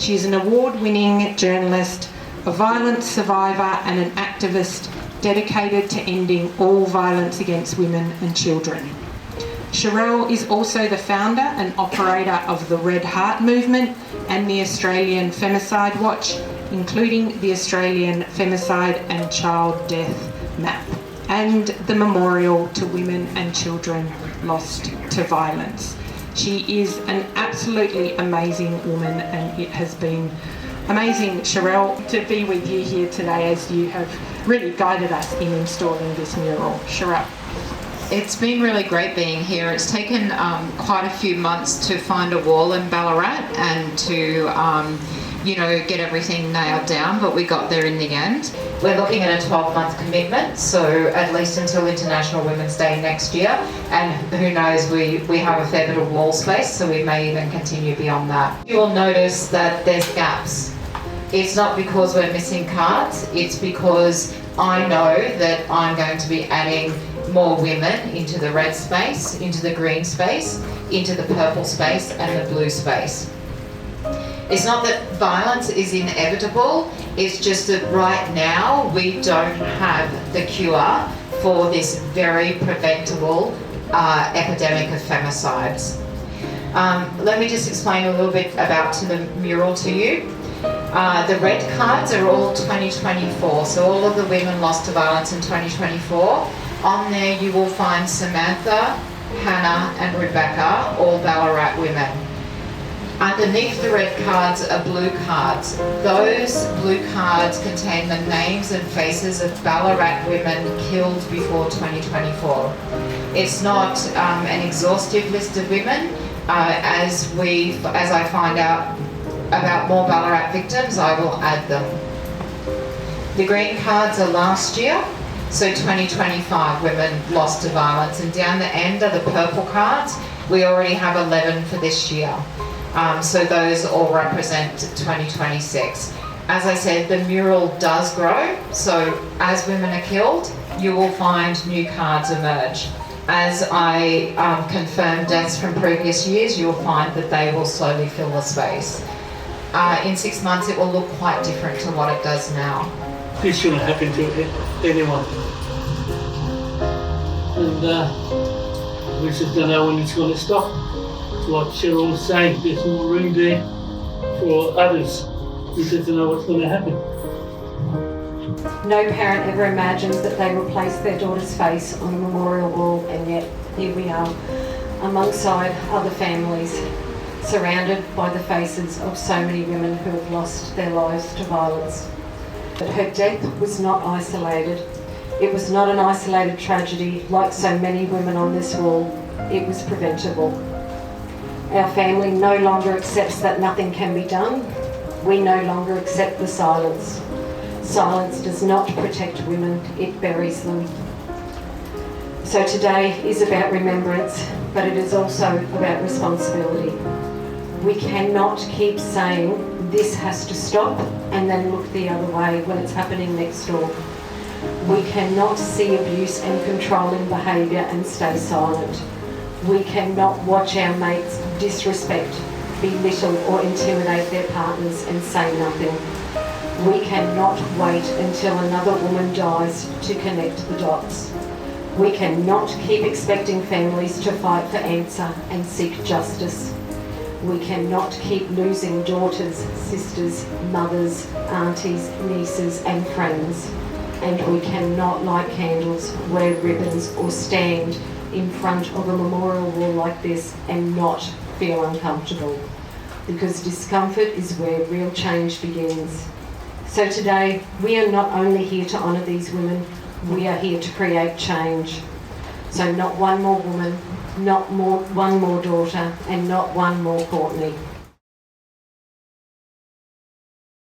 She is an award-winning journalist, a violence survivor and an activist dedicated to ending all violence against women and children. Sherele is also the founder and operator of the Red Heart Movement and the Australian Femicide Watch, including the Australian Femicide and Child Death Map, and the Memorial to Women and Children Lost to Violence. She is an absolutely amazing woman, and it has been amazing, Sherele, to be with you here today as you have really guided us in installing this mural. Sherele. It's been really great being here. It's taken quite a few months to find a wall in Ballarat and to get everything nailed down, but we got there in the end. We're looking at a 12-month commitment, so at least until International Women's Day next year, and who knows, we have a fair bit of wall space, so we may even continue beyond that. You will notice that there's gaps. It's not because we're missing cards, it's because I know that I'm going to be adding more women into the red space, into the green space, into the purple space and the blue space. It's not that violence is inevitable, it's just that right now we don't have the cure for this very preventable epidemic of femicides. Let me just explain a little bit about the mural to you. The red cards are all 2024, so all of the women lost to violence in 2024. On there you will find Samantha, Hannah and Rebecca, all Ballarat women. Underneath the red cards are blue cards. Those blue cards contain the names and faces of Ballarat women killed before 2024. It's not an exhaustive list of women. As I find out about more Ballarat victims, I will add them. The green cards are last year. So 2025 women lost to violence, and down the end are the purple cards. We already have 11 for this year. So those all represent 2026. As I said, the mural does grow, so as women are killed, you will find new cards emerge. As I confirm deaths from previous years, you'll find that they will slowly fill the space. In 6 months it will look quite different to what it does now. This shouldn't happen to anyone. And we just don't know when it's going to stop. Like Sherele was saying, there's more room there for others. We just don't know what's going to happen. No parent ever imagined that they would place their daughter's face on a memorial wall, and yet here we are, alongside other families, surrounded by the faces of so many women who have lost their lives to violence. But her death was not isolated. It was not an isolated tragedy like so many women on this wall. It was preventable. Our family no longer accepts that nothing can be done. We no longer accept the silence. Silence does not protect women, it buries them. So today is about remembrance, but it is also about responsibility. We cannot keep saying this has to stop and then look the other way when it's happening next door. We cannot see abuse and controlling behaviour and stay silent. We cannot watch our mates disrespect, belittle or intimidate their partners and say nothing. We cannot wait until another woman dies to connect the dots. We cannot keep expecting families to fight for answer and seek justice. We cannot keep losing daughters, sisters, mothers, aunties, nieces and friends. And we cannot light candles, wear ribbons or stand in front of a memorial wall like this and not feel uncomfortable. Because discomfort is where real change begins. So today, we are not only here to honour these women, we are here to create change. So not one more woman, not one more daughter, and not one more Courtney.